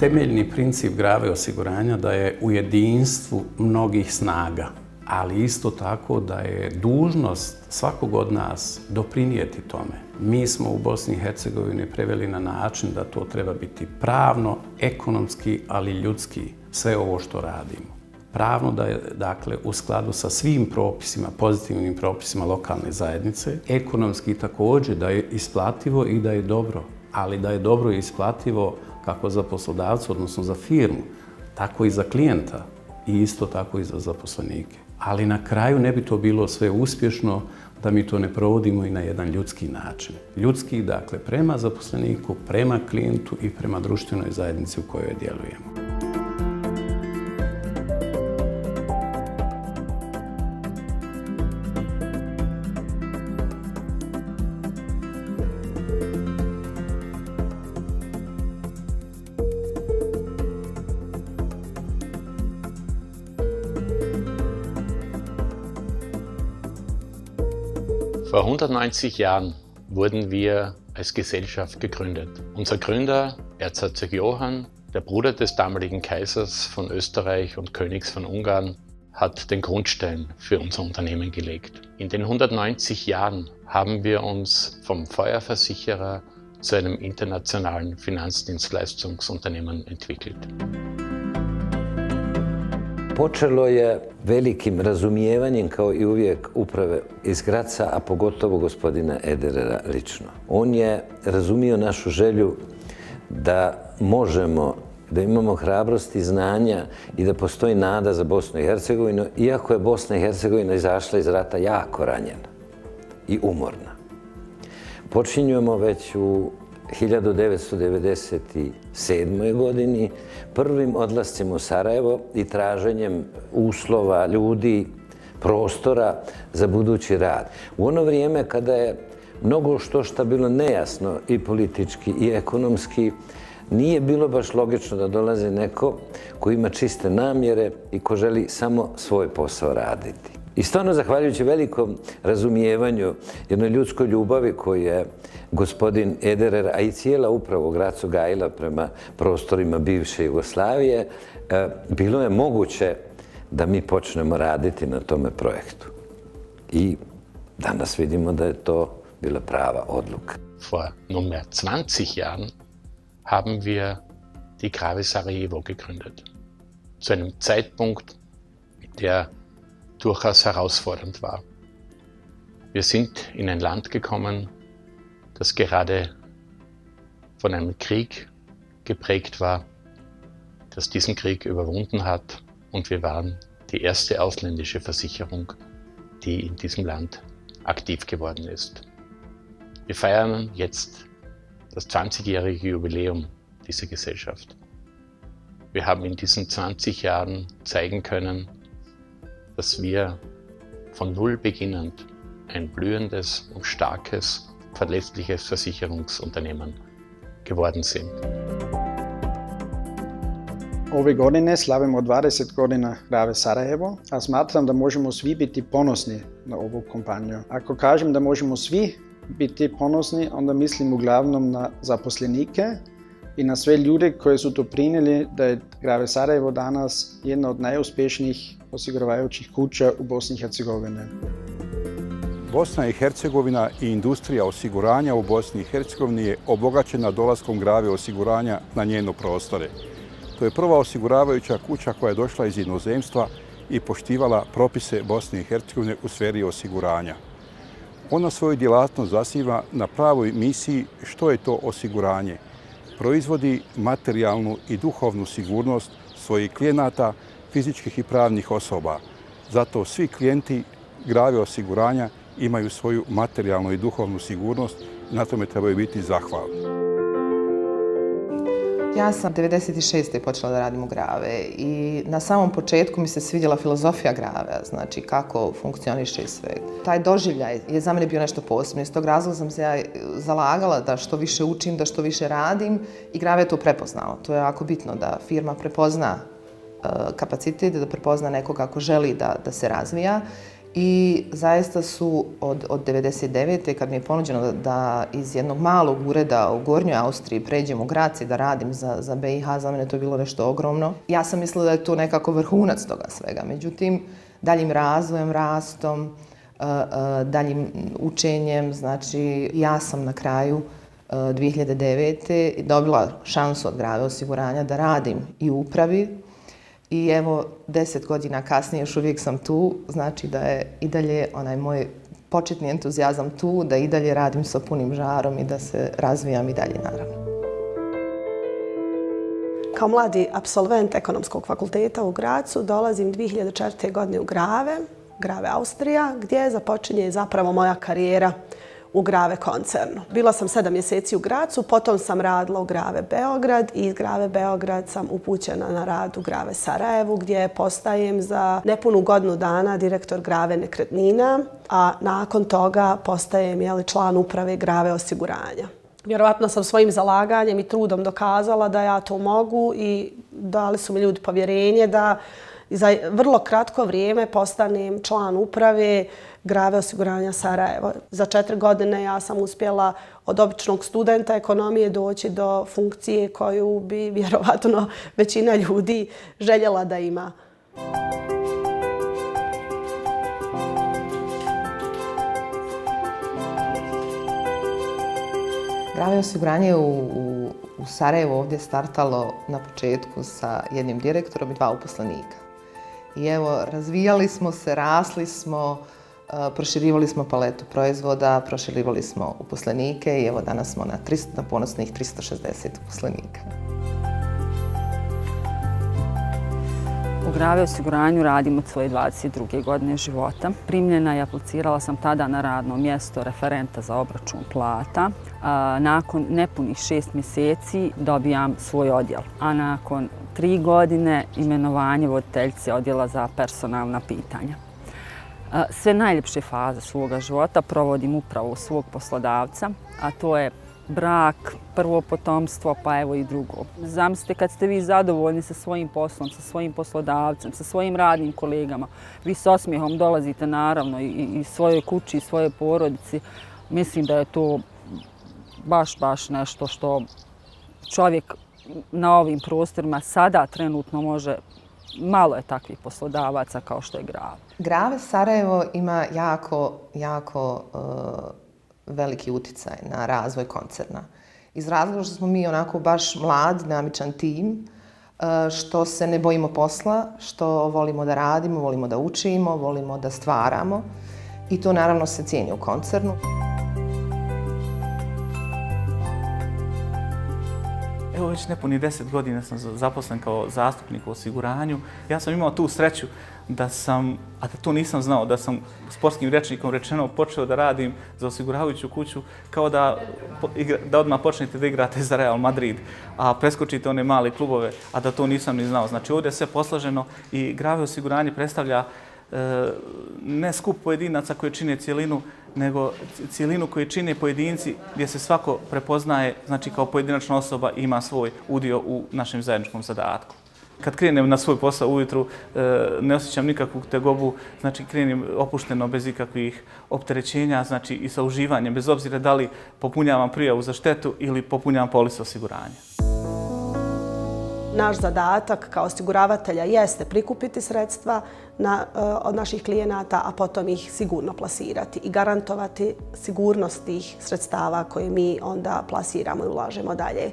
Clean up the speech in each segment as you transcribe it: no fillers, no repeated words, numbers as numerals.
temeljni princip Grave osiguranja da je u jedinstvu mnogih snaga, ali isto tako da je dužnost svakog od nas doprinijeti tome. Mi smo u Bosni i Hercegovini preveli na način da to treba biti pravno, ekonomski, ali ljudski, sve ovo što radimo. Pravno da je, dakle, u skladu sa svim propisima, pozitivnim propisima lokalne zajednice, ekonomski također da je isplativo i da je dobro, ali da je dobro i isplativo kako za poslodavca, odnosno za firmu, tako i za klijenta i isto tako i za zaposlenike. Ali na kraju ne bi to bilo sve uspješno da mi to ne provodimo i na jedan ljudski način. Ljudski, dakle, prema zaposleniku, prema klijentu i prema društvenoj zajednici u kojoj djelujemo. Vor 190 Jahren wurden wir als Gesellschaft gegründet. Unser Gründer, Erzherzog Johann, der Bruder des damaligen Kaisers von Österreich und Königs von Ungarn, hat den Grundstein für unser Unternehmen gelegt. In den 190 Jahren haben wir uns vom Feuerversicherer zu einem internationalen Finanzdienstleistungsunternehmen entwickelt. Počelo je velikim razumijevanjem, kao i uvijek, uprave iz Graca, a pogotovo gospodina Ederera lično. On je razumio našu želju da možemo, da imamo hrabrost i znanja i da postoji nada za Bosnu i Hercegovinu, iako je Bosna i Hercegovina izašla iz rata jako ranjena i umorna. Počinjujemo već u 1997. godini prvim odlascem u Sarajevo i traženjem uslova, ljudi, prostora za budući rad. U ono vrijeme kada je mnogo što bilo nejasno i politički i ekonomski, nije bilo baš logično da dolazi neko ko ima čiste namjere i ko želi samo svoj posao raditi. I stvarno, zahvaljujući velikom razumijevanju, jednoj ljudskoj ljubavi koju je gospodin Ederer, a i cijela uprava u Gracu gajila prema prostorima bivše Jugoslavije, bilo je moguće da mi počnemo raditi na tome projektu. I danas vidimo da je to bila prava odluka. Vor nunmehr 20 Jahren haben wir die Grave Sarajevo gegründet. Zu einem Zeitpunkt, der durchaus herausfordernd war. Wir sind in ein Land gekommen, das gerade von einem Krieg geprägt war, das diesen Krieg überwunden hat, und wir waren die erste ausländische Versicherung, die in diesem Land aktiv geworden ist. Wir feiern jetzt das 20-jährige Jubiläum dieser Gesellschaft. Wir haben in diesen 20 Jahren zeigen können, dass wir von null beginnend ein blühendes und starkes, verlässliches Versicherungsunternehmen geworden sind. Ove godine slavimo 20 godina Grave Sarajevo, a smatram da možemo svi biti ponosni na ovu kompaniju. Ako kažem da možemo svi biti ponosni, onda mislim uglavnom na zaposlenike i na sve ljude koji su doprinijeli da je Grave Sarajevo danas jedna od najuspješnijih osiguravajućih kuća u Bosni i Hercegovini. Bosna i Hercegovina i industrija osiguranja u Bosni i Hercegovini je obogaćena dolaskom Grave osiguranja na njeno prostore. To je prva osiguravajuća kuća koja je došla iz inozemstva i poštivala propise Bosne i Hercegovine u sferi osiguranja. Ona svoju djelatnost zasniva na pravoj misiji što je to osiguranje. Proizvodi materijalnu i duhovnu sigurnost svojih klijenata, fizičkih i pravnih osoba. Zato svi klijenti Grave osiguranja imaju svoju materijalnu i duhovnu sigurnost i na tome trebaju biti zahvalni. Ja sam 1996. počela da radim u Grave i na samom početku mi se svidjela filozofija Grave, znači kako funkcioniše sve. Taj doživljaj je za mene bio nešto posebno. Iz tog razloga sam se ja zalagala da što više učim, da što više radim i Grave je to prepoznao. To je jako bitno da firma prepozna kapacitet, da prepozna nekoga ako želi da se razvija. I zaista su od 99. kad mi je ponuđeno da iz jednog malog ureda u Gornjoj Austriji pređem u Grac i da radim za BiH, za mene to je bilo nešto ogromno. Ja sam mislila da je to nekako vrhunac toga svega. Međutim, daljim razvojem, rastom, daljim učenjem, znači ja sam na kraju 2009. dobila šansu od Grave osiguranja da radim i u upravi. I evo, 10 godina kasnije još uvijek sam tu, znači da je i dalje onaj moj početni entuzijazam tu, da i dalje radim sa punim žarom i da se razvijam i dalje, naravno. Kao mladi apsolvent ekonomskog fakulteta u Gracu dolazim 2004. godine u Grave Austrija, gdje započinje zapravo moja karijera u Grave koncernu. Bila sam 7 mjeseci u Gracu, potom sam radila u Grave Beograd i iz Grave Beograd sam upućena na rad u Grave Sarajevu, gdje postajem za nepunu godinu dana direktor Grave nekretnina, a nakon toga postajem član uprave Grave osiguranja. Vjerovatno sam svojim zalaganjem i trudom dokazala da ja to mogu i dali su mi ljudi povjerenje da za vrlo kratko vrijeme postanem član uprave Grave osiguranja Sarajevo. Za 4 godine ja sam uspjela od običnog studenta ekonomije doći do funkcije koju bi vjerovatno većina ljudi željela da ima. Grave osiguranje u Sarajevu ovdje startalo na početku sa jednim direktorom i 2 uposlenika. I evo, razvijali smo se, rasli smo, proširivali smo paletu proizvoda, proširivali smo uposlenike i evo danas smo na ponosnih 360 uposlenika. U Grave osiguranju radim od svoje 22. godine života. Primljena i aplicirala sam tada na radno mjesto referenta za obračun plata. Nakon nepunih 6 mjeseci dobijam svoj odjel, a nakon 3 godine imenovanje voditeljice odjela za personalna pitanja. Sve najljepše faze svoga života provodim upravo u svog poslodavca, a to je brak, prvo potomstvo, pa evo i drugo. Zamislite kad ste vi zadovoljni sa svojim poslom, sa svojim poslodavcem, sa svojim radnim kolegama, vi s osmijehom dolazite naravno i svojoj kući i svojoj porodici. Mislim da je to baš nešto što čovjek na ovim prostorima sada trenutno može, malo je takvih poslodavaca kao što je Grave. Grave Sarajevo ima jako veliki utjecaj na razvoj koncerna. Iz razloga što smo mi onako baš mlad, dinamičan tim, što se ne bojimo posla, što volimo da radimo, volimo da učimo, volimo da stvaramo i to naravno se cijeni u koncernu. Evo već nepunih 10 godina sam zaposlen kao zastupnik u osiguranju. Ja sam imao tu sreću da sam, a da to nisam znao, da sam sportskim rječnikom rečeno počeo da radim za osiguravajuću kuću kao da odmah počnete da igrate za Real Madrid, a preskočite one male klubove, a da to nisam ni znao. Znači ovdje je sve poslaženo i Grave osiguranje predstavlja ne skup pojedinaca koji čine cijelinu, nego cijelinu koju čine pojedinci gdje se svako prepoznaje, znači kao pojedinačna osoba ima svoj udio u našem zajedničkom zadatku. Kad krenem na svoj posao ujutru, ne osjećam nikakvu tegobu, znači krenem opušteno, bez ikakvih opterećenja, znači i sa uživanjem, bez obzira da li popunjavam prijavu za štetu ili popunjavam polis osiguranja. Naš zadatak kao osiguravatelja jeste prikupiti sredstva od naših klijenata, a potom ih sigurno plasirati i garantovati sigurnost tih sredstava koje mi onda plasiramo i ulažemo dalje.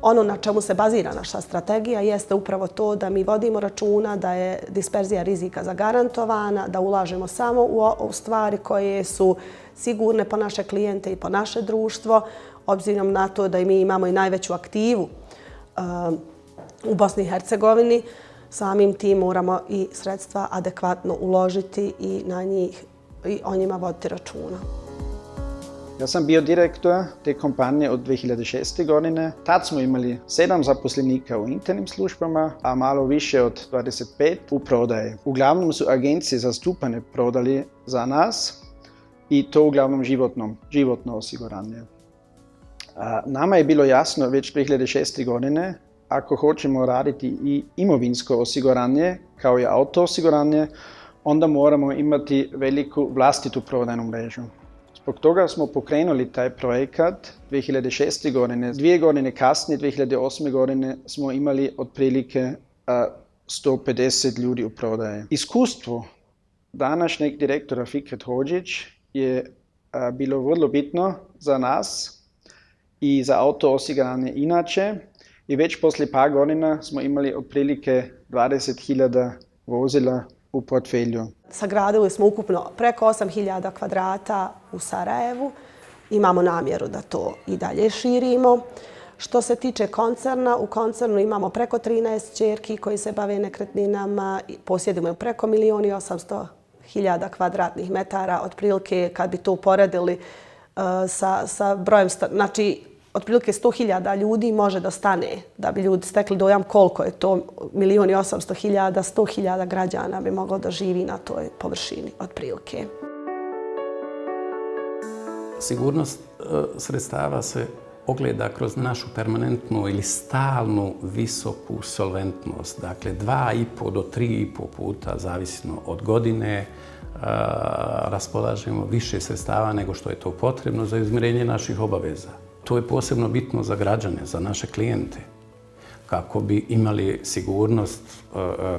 Ono na čemu se bazira naša strategija jeste upravo to da mi vodimo računa da je disperzija rizika zagarantovana, da ulažemo samo u stvari koje su sigurne po naše klijente i po naše društvo, obzirom na to da i mi imamo i najveću aktivu u Bosni i Hercegovini. Samim tim moramo i sredstva adekvatno uložiti i na njih i o njima voditi računa. Ja sam bio direktor te kompanije od 2006. godine. Tad smo imali 7 zaposlenika u internim službama, a malo više od 25 u prodaji. Uglavnom su agencije zastupane prodali za nas i to uglavnom životno osiguranje. Nama je bilo jasno već 2006. godine, ako hoćemo raditi i imovinsko osiguranje, kao i auto osiguranje, onda moramo imati veliku vlastitu prodajnu mrežu. Zbog toga smo pokrenuli taj projekat 2006. godine. 2 godine kasnije, 2008. godine, smo imali otprilike 150 ljudi u prodaji. Iskustvo današnjeg direktora Fikret Hodžić je bilo vrlo bitno za nas i za auto osiguranje inače. I već poslije par godina smo imali otprilike 20.000 vozila u portfelju. Sagradili smo ukupno preko 8.000 kvadrata u Sarajevu. Imamo namjeru da to i dalje širimo. Što se tiče koncerna, u koncernu imamo preko 13 ćerki koji se bave nekretninama. Posjedimo preko 1.800.000 kvadratnih metara. Otprilike, kad bi to uporedili sa brojem, znači otprilike 100.000 ljudi može da stane, da bi ljudi stekli dojam koliko je to 1.800.000, 100.000 građana bi moglo da živi na toj površini otprilike. Sigurnost sredstava se ogleda kroz našu permanentnu ili stalnu visoku solventnost. Dakle, 2,5 do 3,5 puta, zavisno od godine, raspolažemo više sredstava nego što je to potrebno za izmirenje naših obaveza. To je posebno bitno za građane, za naše klijente, kako bi imali sigurnost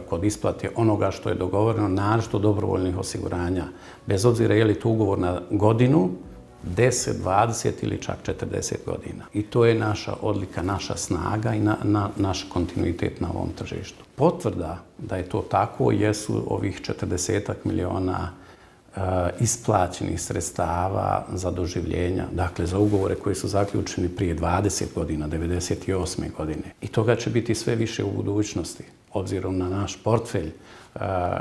kod isplate onoga što je dogovoreno, naročito dobrovoljnih osiguranja, bez obzira je li to ugovor na godinu, 10, 20 ili čak 40 godina. I to je naša odlika, naša snaga i naš kontinuitet na ovom tržištu. Potvrda da je to tako jesu ovih 40 miliona isplaćenih sredstava za doživljenja, dakle za ugovore koji su zaključeni prije 20 godina, 98. godine. I toga će biti sve više u budućnosti, obzirom na naš portfelj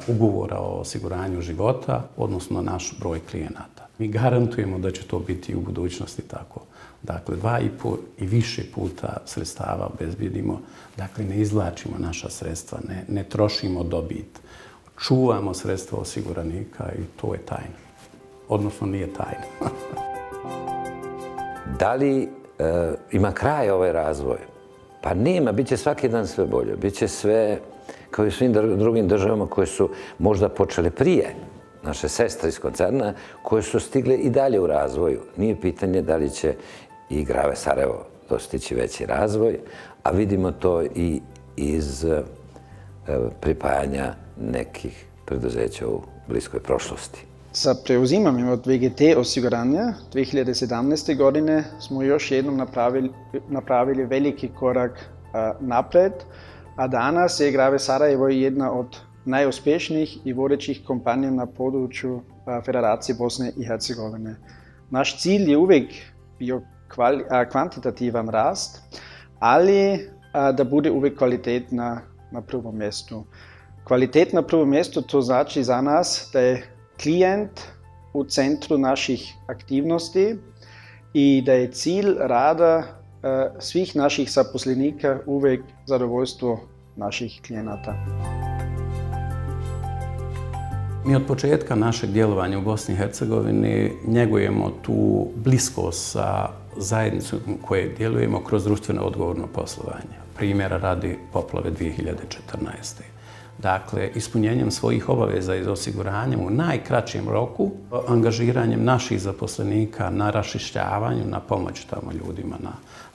ugovora o osiguranju života, odnosno naš broj klijenata. Mi garantujemo da će to biti i u budućnosti tako. Dakle, 2,5 i više puta sredstava obezbjedimo, dakle ne izvlačimo naša sredstva, ne trošimo dobit. Čuvamo sredstva osiguranika i to je tajna. Odnosno nije tajna. Da li ima kraj ovaj razvoj? Pa nema, bit će svaki dan sve bolje. Biće sve kao i u svim drugim državama koje su možda počele prije, naše sestre iz koncerna, koje su stigle i dalje u razvoju. Nije pitanje da li će i Grave Sarajevo dostići veći razvoj, a vidimo to i iz pripajanja nekih preduzeća u bliskoj prošlosti. Sa preuzimanjem od VGT osiguranja 2017. godine smo još jednom napravili veliki korak napred, a danas je Grave Sarajevo jedna od najuspješnijih i vodećih kompanija na području Federacije Bosne i Hercegovine. Naš cilj je uvijek bio kvantitativan rast, ali da bude uvijek kvalitet na prvom mjestu. Kvalitet na prvom mjestu to znači za nas da je klijent u centru naših aktivnosti i da je cilj rada svih naših zaposlenika uvijek zadovoljstvo naših klijenata. Mi od početka našeg djelovanja u Bosni i Hercegovini njegujemo tu bliskost sa zajednicom koje djelujemo kroz društveno odgovorno poslovanje. Primjera radi poplave 2014. Dakle, ispunjenjem svojih obaveza iz osiguranja u najkraćem roku, angažiranjem naših zaposlenika na raščišćavanju, na pomoć tamo ljudima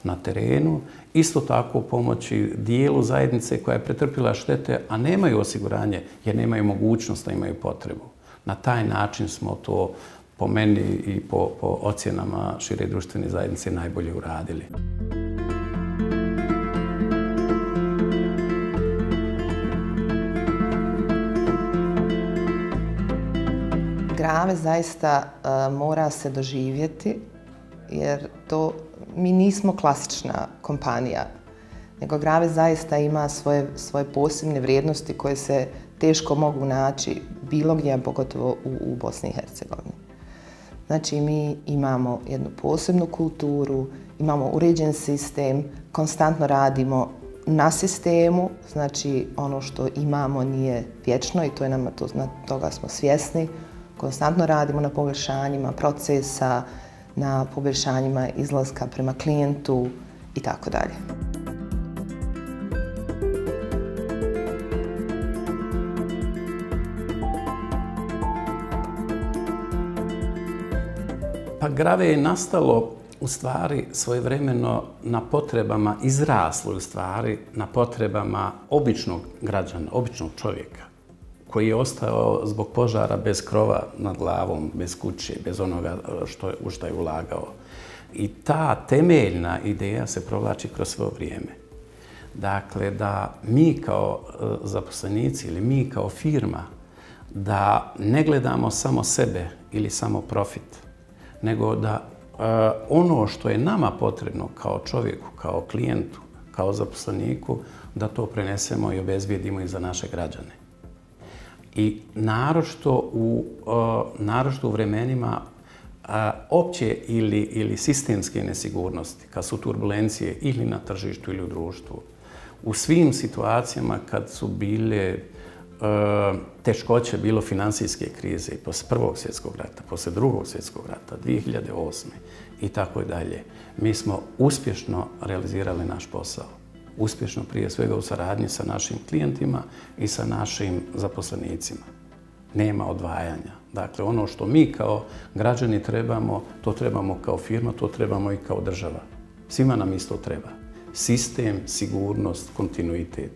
na terenu, isto tako pomoći dijelu zajednice koja je pretrpila štete, a nemaju osiguranje jer nemaju mogućnost da imaju potrebu. Na taj način smo to po meni i po ocjenama šire društvene zajednice najbolje uradili. Grave zaista mora se doživjeti jer mi nismo klasična kompanija, nego Grave zaista ima svoje posebne vrijednosti koje se teško mogu naći bilo gdje, pogotovo u Bosni i Hercegovini. Znači, mi imamo jednu posebnu kulturu, imamo uređen sistem, konstantno radimo na sistemu, znači ono što imamo nije vječno i toga smo svjesni. Konstantno radimo na poboljšanjima procesa, na poboljšanjima izlaska prema klijentu i tako dalje. Pa Grave je nastalo u stvari svojevremeno na potrebama, izraslo u stvari na potrebama običnog građana, običnog čovjeka koji je ostao zbog požara bez krova nad glavom, bez kuće, bez onoga u što je ulagao. I ta temeljna ideja se provlači kroz svo vrijeme. Dakle, da mi kao zaposlenici ili mi kao firma da ne gledamo samo sebe ili samo profit, nego da ono što je nama potrebno kao čovjeku, kao klijentu, kao zaposleniku, da to prenesemo i obezbijedimo i za naše građane. I naročito u vremenima opće ili sistemske nesigurnosti, kad su turbulencije ili na tržištu ili u društvu, u svim situacijama kad su bile teškoće, bilo financijske krize, poslije Prvog svjetskog rata, poslije Drugog svjetskog rata, 2008. i tako dalje, mi smo uspješno realizirali naš posao. Uspješno prije svega u saradnji sa našim klijentima i sa našim zaposlenicima. Nema odvajanja. Dakle, ono što mi kao građani trebamo, to trebamo kao firma, to trebamo i kao država. Svima nam isto treba. Sistem, sigurnost, kontinuitet.